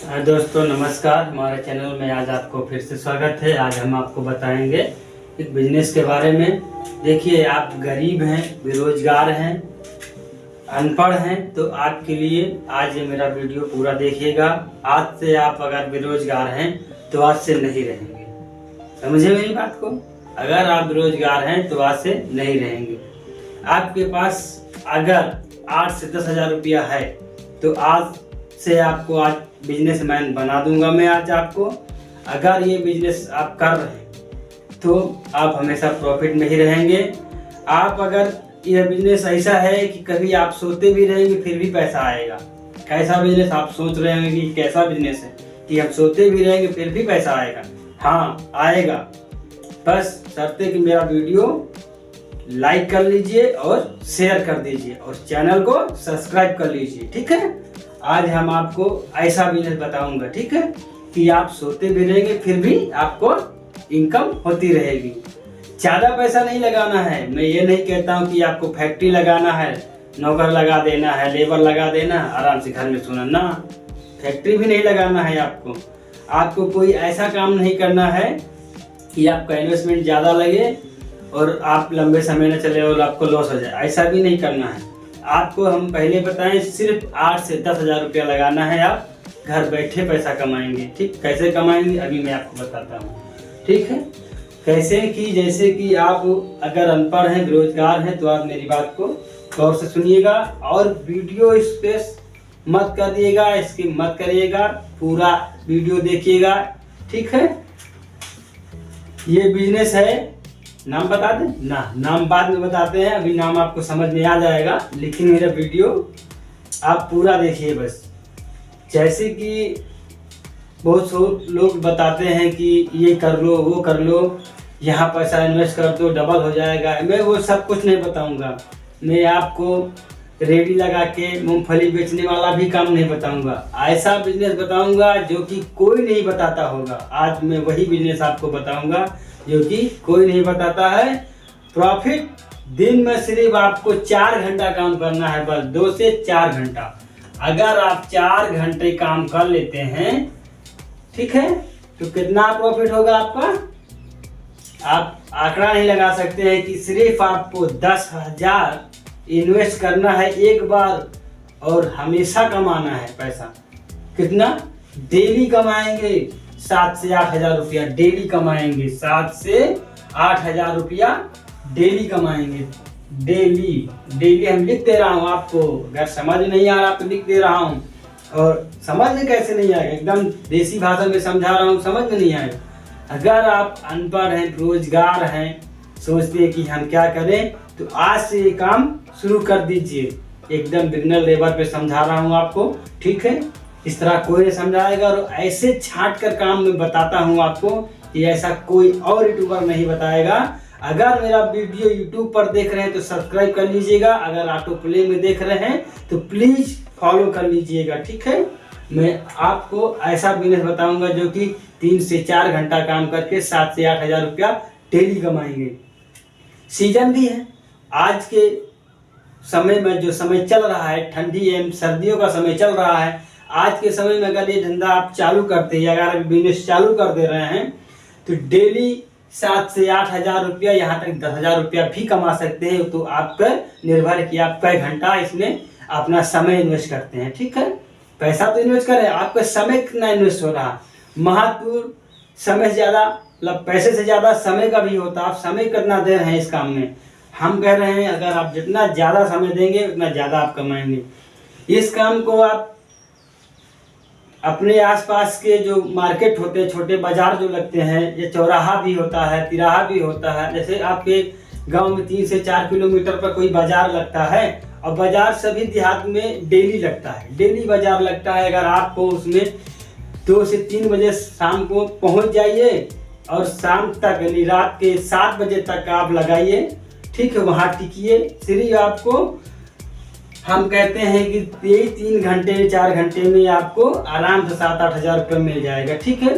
दोस्तों नमस्कार, हमारे चैनल में आज आपको फिर से स्वागत है। आज हम आपको बताएंगे एक बिजनेस के बारे में। देखिए, आप गरीब हैं, बेरोजगार हैं, अनपढ़ हैं, तो आपके लिए आज ये मेरा वीडियो पूरा देखिएगा। आज से आप अगर बेरोजगार हैं तो आज से नहीं रहेंगे। समझे मेरी बात को? अगर आप बेरोजगार हैं तो आज से नहीं रहेंगे। आपके पास अगर 8 से 10 हज़ार रुपया है तो आज से आपको आज बिजनेसमैन बना दूंगा मैं। आज आपको अगर ये बिजनेस आप कर रहे हैं तो आप हमेशा प्रॉफिट में ही रहेंगे। आप अगर यह बिजनेस ऐसा है कि कभी आप सोते भी रहेंगे फिर भी पैसा आएगा। कैसा बिजनेस आप सोच रहे होंगे कि कैसा बिजनेस है कि हम सोते भी रहेंगे फिर भी पैसा आएगा? हाँ आएगा, बस शर्त है कि मेरा वीडियो लाइक कर लीजिए और शेयर कर दीजिए और चैनल को सब्सक्राइब कर लीजिए। ठीक है, आज हम आपको ऐसा बिजनेस बताऊंगा, ठीक है, कि आप सोते भी रहेंगे फिर भी आपको इनकम होती रहेगी। ज़्यादा पैसा नहीं लगाना है। मैं ये नहीं कहता हूँ कि आपको फैक्ट्री लगाना है, नौकर लगा देना है, लेबर लगा देना, आराम से घर में सोना ना। फैक्ट्री भी नहीं लगाना है आपको। आपको कोई ऐसा काम नहीं करना है कि आपका इन्वेस्टमेंट ज़्यादा लगे और आप लंबे समय न चले और आपको लॉस हो जाए। ऐसा भी नहीं करना है। आपको हम पहले बताएं, सिर्फ 8 से 10 हज़ार रुपया लगाना है। आप घर बैठे पैसा कमाएंगे। ठीक, कैसे कमाएंगे अभी मैं आपको बताता हूँ। ठीक है, कैसे कि जैसे कि आप अगर अनपढ़ हैं, बेरोजगार हैं, तो आप मेरी बात को गौर से सुनिएगा और वीडियो स्पेस मत कर दिएगा, इसकी मत करिएगा, पूरा वीडियो देखिएगा। ठीक है, ये बिजनेस है। नाम बता दें ना? नाम बाद में बताते हैं, अभी नाम आपको समझ में आ जाएगा, लेकिन मेरा वीडियो आप पूरा देखिए बस। जैसे कि बहुत से लोग बताते हैं कि ये कर लो, वो कर लो, यहाँ पैसा इन्वेस्ट कर दो डबल हो जाएगा। मैं वो सब कुछ नहीं बताऊंगा। मैं आपको रेडी लगा के मूंगफली बेचने वाला भी काम नहीं बताऊंगा। ऐसा बिजनेस बताऊंगा जो कि कोई नहीं बताता होगा। आज मैं वही बिजनेस आपको बताऊंगा जो कि कोई नहीं बताता है। प्रॉफिट दिन में सिर्फ आपको 4 घंटा काम करना है, बस 2 से 4 घंटा। अगर आप 4 घंटे काम कर लेते हैं, ठीक है, तो कितना प्रॉफिट होगा आपका? आप आंकड़ा नहीं लगा सकते हैं कि सिर्फ आपको 10,000 इन्वेस्ट करना है एक बार और हमेशा कमाना है पैसा। कितना? डेली कमाएंगे 7 से 8 हज़ार रुपया डेली कमाएंगे। 7 से 8 हज़ार रुपया डेली कमाएंगे। डेली हम लिख दे रहा हूँ आपको। अगर समझ नहीं आ रहा तो लिख दे रहा हूँ। और समझ में कैसे नहीं आएगा? एकदम देसी भाषा में समझा रहा हूँ, समझ में नहीं आएगा। अगर आप अनपढ़ हैं, बेरोजगार हैं, सोचते हैं कि हम क्या करें, तो आज से ये काम शुरू कर दीजिए। एकदम बिगिनर लेवल पे समझा रहा हूँ आपको। ठीक है, इस तरह कोई नहीं समझाएगा और ऐसे छांट कर काम में बताता हूँ आपको कि ऐसा कोई और यूट्यूबर नहीं बताएगा। अगर मेरा वीडियो यूट्यूब पर देख रहे हैं तो सब्सक्राइब कर लीजिएगा। अगर ऑटो प्ले में देख रहे हैं तो प्लीज फॉलो कर लीजिएगा। ठीक है, मैं आपको ऐसा बिजनेस बताऊंगा जो कि 3 से 4 घंटा काम करके 7 से 8 हज़ार रुपया डेली कमाएंगे। सीजन भी है। आज के समय में जो समय चल रहा है, ठंडी एवं सर्दियों का समय चल रहा है, आज के समय में अगर ये धंधा आप चालू करते हैं, अगर बिजनेस चालू कर दे रहे हैं, तो डेली 7 से 8 हज़ार रुपया, यहाँ तक 10 हज़ार रुपया भी कमा सकते हैं। तो आप पर निर्भर है कि आप कई घंटा इसमें अपना समय इन्वेस्ट करते हैं। ठीक है, पैसा तो इन्वेस्ट करें, आपका समय कितना इन्वेस्ट हो रहा है। महत्वपूर्ण समय से ज़्यादा, मतलब पैसे से ज़्यादा समय का भी होता है। आप समय कितना दे रहे हैं इस काम में? हम कह रहे हैं अगर आप जितना ज़्यादा समय देंगे उतना ज़्यादा आप कमाएंगे। इस काम को आप अपने आसपास के जो मार्केट होते हैं, छोटे बाजार जो लगते हैं, ये चौराहा भी होता है, तिराहा भी होता है। जैसे आपके गांव में 3 से 4 किलोमीटर पर कोई बाजार लगता है और बाजार सभी देहात में डेली लगता है। डेली बाजार लगता है। अगर आपको उसमें 2 से 3 बजे शाम को पहुंच जाइए और शाम तक यानी रात के 7 बजे तक आप लगाइए। ठीक है, वहाँ टिकिए। सिर्फ आपको हम कहते हैं कि 3 घंटे 4 घंटे में आपको आराम से 7-8 हज़ार रुपये मिल जाएगा। ठीक है,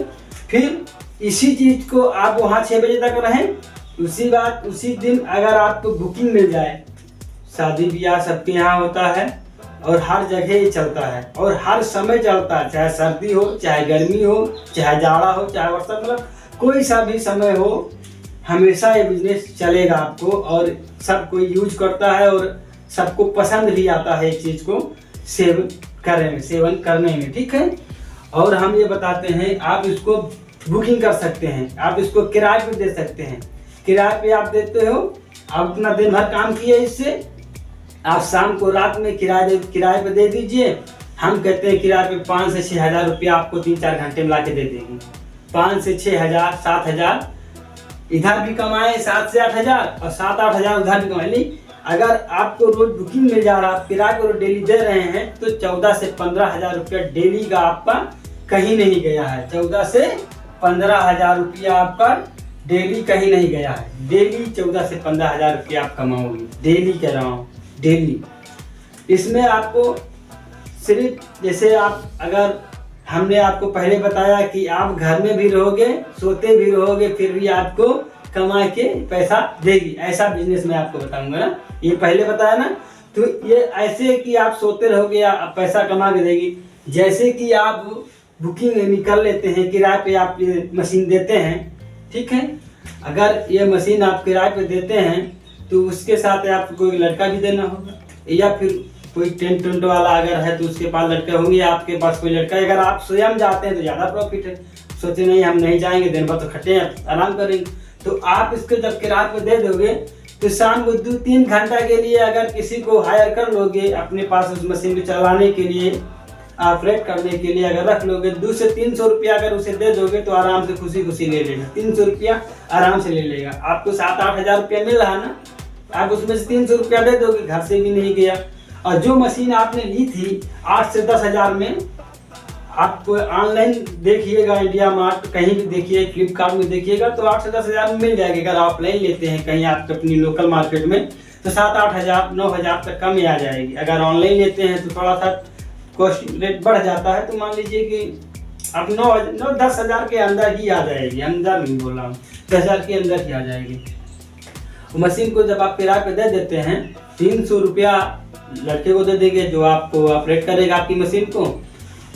फिर इसी चीज़ को आप वहाँ 6 बजे तक रहें। उसी दिन अगर आपको बुकिंग मिल जाए, शादी ब्याह सबके यहाँ होता है, और हर जगह ये चलता है और हर समय चलता है, चाहे सर्दी हो, चाहे गर्मी हो, चाहे जाड़ा हो, चाहे वर्षा, मतलब कोई सा भी समय हो, हमेशा ये बिजनेस चलेगा आपको। और सब कोई यूज करता है और सबको पसंद भी आता है इस चीज़ को सेवन करने में, ठीक है। और हम ये बताते हैं, आप इसको बुकिंग कर सकते हैं, आप इसको किराए पे दे सकते हैं। किराए पे आप देते हो, आप अपना दिन भर काम किए इससे, आप शाम को रात में किराए पे दे दीजिए। हम कहते हैं किराए पे 5 से 6 हज़ार रुपया आपको 3-4 घंटे में ला के दे देंगे। 5 से 6 हज़ार, 7 हज़ार इधर भी कमाए, 7 से 8 हज़ार और 7-8 हज़ार उधर भी कमाए। नहीं, अगर आपको रोज बुकिंग मिल जा रहा है, आप किराए को डेली दे रहे हैं, तो 14 से 15 हज़ार रुपया डेली का आपका कहीं नहीं गया है। 14 से 15 हज़ार रुपया आपका डेली कहीं नहीं गया है। डेली 14 से 15 हज़ार रुपया आप कमाओगे, डेली कह रहा हूँ, डेली। इसमें आपको सिर्फ जैसे आप, अगर हमने आपको पहले बताया कि आप घर में भी रहोगे, सोते भी रहोगे, फिर भी आपको कमा के पैसा देगी, ऐसा बिजनेस मैं आपको बताऊंगा ना। ये पहले बताया ना, तो ये ऐसे कि आप सोते रहोगे या पैसा कमा के देगी। जैसे कि आप बुकिंग निकल लेते हैं, किराए पे आप ये मशीन देते हैं, ठीक है। अगर ये मशीन आप किराए पे देते हैं तो उसके साथ आपको कोई लड़का भी देना होगा, या फिर कोई टेंट वाला अगर है तो उसके पास लड़के होंगे, आपके पास कोई लड़का। अगर आप स्वयं जाते हैं तो ज़्यादा प्रॉफिट है। सोचे नहीं हम नहीं जाएंगे, दिन भर तो खटे आराम करेंगे, तो आप इसको जब किराए पे दे दोगे तो शाम को 2-3 घंटा के लिए अगर किसी को हायर कर लोगे अपने पास उस मशीन को चलाने के लिए, ऑपरेट करने के लिए अगर रख लोगे, 200 से 300 रुपया अगर उसे दे दोगे तो आराम से खुशी खुशी ले लेगा। 300 रुपया आराम से ले लेगा। आपको 7-8 हज़ार रुपया मिल रहा है ना, आप उसमें से 300 रुपया दे दोगे, घर से भी नहीं गया। और जो मशीन आपने ली थी 8 से 10 हज़ार में, आपको ऑनलाइन देखिएगा, इंडिया मार्ट कहीं भी देखिए, फ्लिपकार्ट में देखिएगा, तो 8 से 10 हज़ार में मिल जाएगी। अगर ऑफलाइन लेते हैं कहीं आप अपनी लोकल मार्केट में तो 7-8 हज़ार 9 हज़ार तक कम ही आ जाएगी। अगर ऑनलाइन लेते हैं तो थोड़ा सा कॉस्ट रेट बढ़ जाता है, तो मान लीजिए कि अब 9-10 हज़ार के अंदर ही आ जाएगी। अंदर नहीं बोल रहा हूँ, 10 हज़ार के अंदर ही आ जाएगी। मशीन को जब आप किराए पे दे देते हैं, 300 रुपया लड़के को दे देंगे जो आपको ऑपरेट करेगा आपकी मशीन को,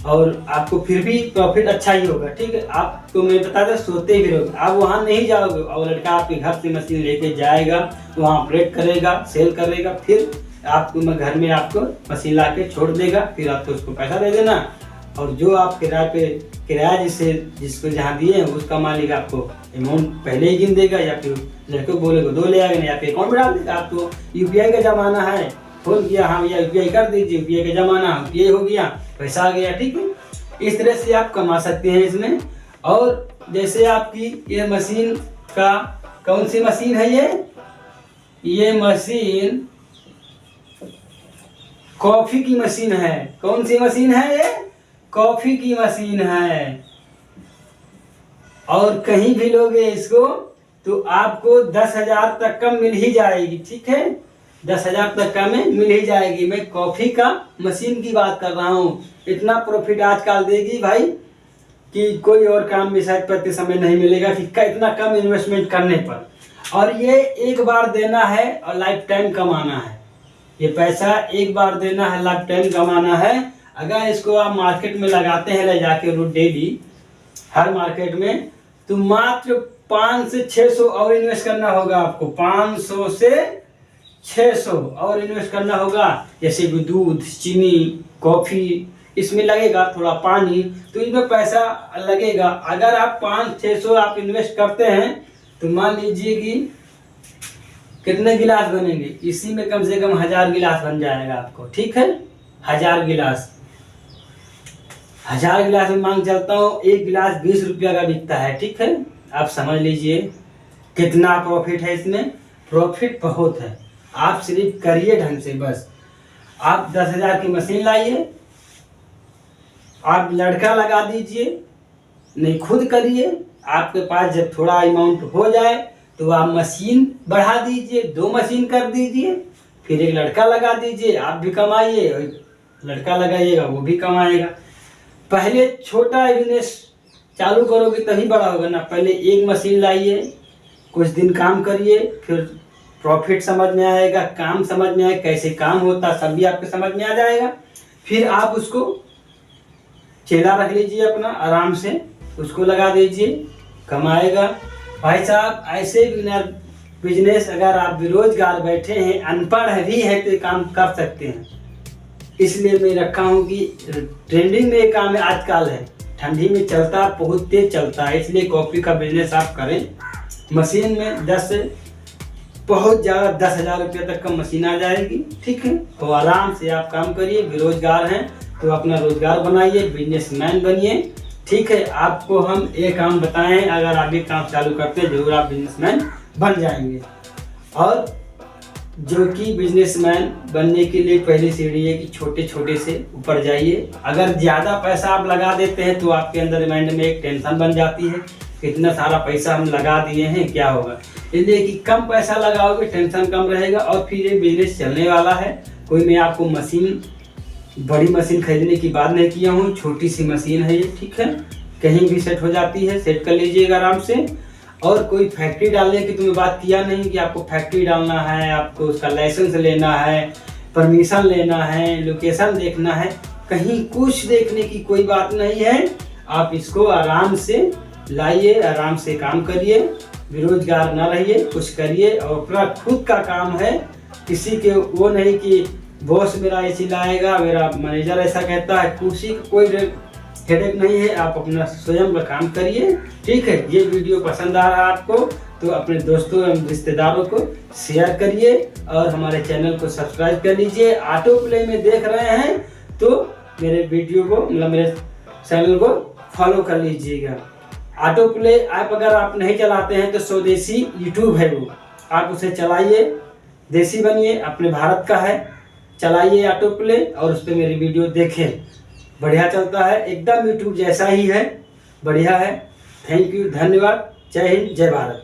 और आपको फिर भी प्रॉफिट अच्छा ही होगा, ठीक है। आपको मैं बता दें, सोते ही रहोगे, आप वहाँ नहीं जाओगे और लड़का आपके घर से मशीन लेके जाएगा, वहाँ ऑपरेट करेगा, सेल करेगा, फिर आपको घर में आपको मशीन ला के छोड़ देगा, फिर आपको उसको पैसा दे देना। और जो आप किराया जिसको जहाँ दिए हैं उसका मालिक आपको अमाउंट पहले ही गिन देगा, या फिर लड़के को बोलेगा 2 ले आएगा, या फिर अकाउंट में डाल देगा। आप तो UPI का ज़माना है, फोन किया हाँ भैया UPI कर दीजिए, UPI का ज़माना, ये हो गया, पैसा आ गया, ठीक है। इस तरह से आप कमा सकते हैं इसमें। और जैसे आपकी ये मशीन का, कौन सी मशीन है ये मशीन कॉफ़ी की मशीन है। कौन सी मशीन है ये? कॉफ़ी की मशीन है। और कहीं भी लोगे इसको तो आपको 10 हज़ार तक कम मिल ही जाएगी, ठीक है। 10 हज़ार तक का में मिल ही जाएगी। मैं कॉफ़ी का मशीन की बात कर रहा हूँ। इतना प्रॉफिट आजकल देगी भाई कि कोई और काम में शायद प्रति समय नहीं मिलेगा कि इतना कम इन्वेस्टमेंट करने पर। और ये एक बार देना है और लाइफ टाइम कमाना है। ये पैसा एक बार देना है, लाइफ टाइम कमाना है। अगर इसको आप मार्केट में लगाते हैं ले जाके रोज डेली हर मार्केट में, तो मात्र 500 से 600 और इन्वेस्ट करना होगा आपको। 500 से 600 और इन्वेस्ट करना होगा। जैसे कि दूध, चीनी, कॉफ़ी, इसमें लगेगा थोड़ा पानी, तो इसमें पैसा लगेगा। अगर आप 500-600 आप इन्वेस्ट करते हैं तो मान लीजिए कि कितने गिलास बनेंगे, इसी में कम से कम 1000 गिलास बन जाएगा आपको, ठीक है। 1000 गिलास, 1000 गिलास में मांग चलता हूँ, एक गिलास 20 रुपया का बिकता है, ठीक है। आप समझ लीजिए कितना प्रॉफिट है इसमें। प्रॉफिट बहुत है। आप सिर्फ करिए ढंग से। बस आप 10,000 की मशीन लाइए, आप लड़का लगा दीजिए, नहीं खुद करिए। आपके पास जब थोड़ा अमाउंट हो जाए तो आप मशीन बढ़ा दीजिए, 2 मशीन कर दीजिए, फिर एक लड़का लगा दीजिए, आप भी कमाइए, और लड़का लगाइएगा वो भी कमाएगा। पहले छोटा बिजनेस चालू करोगे तभी बड़ा होगा ना। पहले एक मशीन लाइए, कुछ दिन काम करिए, फिर प्रॉफिट समझ में आएगा, काम समझ में आएगा, कैसे काम होता सब भी आपको समझ में आ जाएगा। फिर आप उसको चेला रख लीजिए अपना, आराम से उसको लगा दीजिए, कमाएगा। भाई साहब ऐसे बिजनेस अगर आप बेरोजगार बैठे हैं, अनपढ़ भी है तो काम कर सकते हैं। इसलिए मैं रखा हूँ कि ट्रेंडिंग में ये काम है, आजकल है, ठंडी में चलता, बहुत तेज चलता है। इसलिए कॉफ़ी का बिजनेस आप करें। मशीन में 10 से बहुत ज़्यादा 10,000 रुपये तक का मशीन आ जाएगी, ठीक है। तो आराम से आप काम करिए। बेरोजगार हैं तो अपना रोजगार बनाइए, बिजनेसमैन बनिए, ठीक है। आपको हम ये काम बताएं, अगर आप ये काम चालू करते हैं जरूर आप बिजनेसमैन बन जाएंगे। और जो कि बिजनेसमैन बनने के लिए पहली सीढ़ी है कि छोटे छोटे से ऊपर जाइए। अगर ज़्यादा पैसा आप लगा देते हैं तो आपके अंदर माइंड में एक टेंशन बन जाती है, कितना सारा पैसा हम लगा दिए हैं, क्या होगा। इसलिए कि कम पैसा लगाओगे, टेंशन कम रहेगा और फिर ये बिजनेस चलने वाला है। कोई मैं आपको मशीन, बड़ी मशीन खरीदने की बात नहीं किया हूँ, छोटी सी मशीन है ये, ठीक है। कहीं भी सेट हो जाती है, सेट कर लीजिएगा आराम से। और कोई फैक्ट्री डालने की तुम्हें बात किया नहीं कि आपको फैक्ट्री डालना है, आपको उसका लाइसेंस लेना है, परमिशन लेना है, लोकेशन देखना है, कहीं कुछ देखने की कोई बात नहीं है। आप इसको आराम से लाइए, आराम से काम करिए, बेरोजगार ना रहिए, कुछ करिए। और अपना खुद का काम है, किसी के वो नहीं कि बॉस मेरा ऐसी लाएगा, मेरा मैनेजर ऐसा कहता है, कुर्सी का कोई हेडेक नहीं है। आप अपना स्वयं का काम करिए, ठीक है। ये वीडियो पसंद आ रहा है आपको तो अपने दोस्तों एवं रिश्तेदारों को शेयर करिए और हमारे चैनल को सब्सक्राइब कर लीजिए। ऑटो प्ले में देख रहे हैं तो मेरे वीडियो को, मतलब मेरे चैनल को फॉलो कर लीजिएगा। ऑटो प्ले ऐप अगर आप नहीं चलाते हैं तो स्वदेशी यूट्यूब है, वो आप उसे चलाइए, देसी बनिए, अपने भारत का है, चलाइए ऑटो प्ले और उस पर मेरी वीडियो देखें। बढ़िया चलता है, एकदम यूट्यूब जैसा ही है, बढ़िया है। थैंक यू, धन्यवाद। जय हिंद, जय भारत।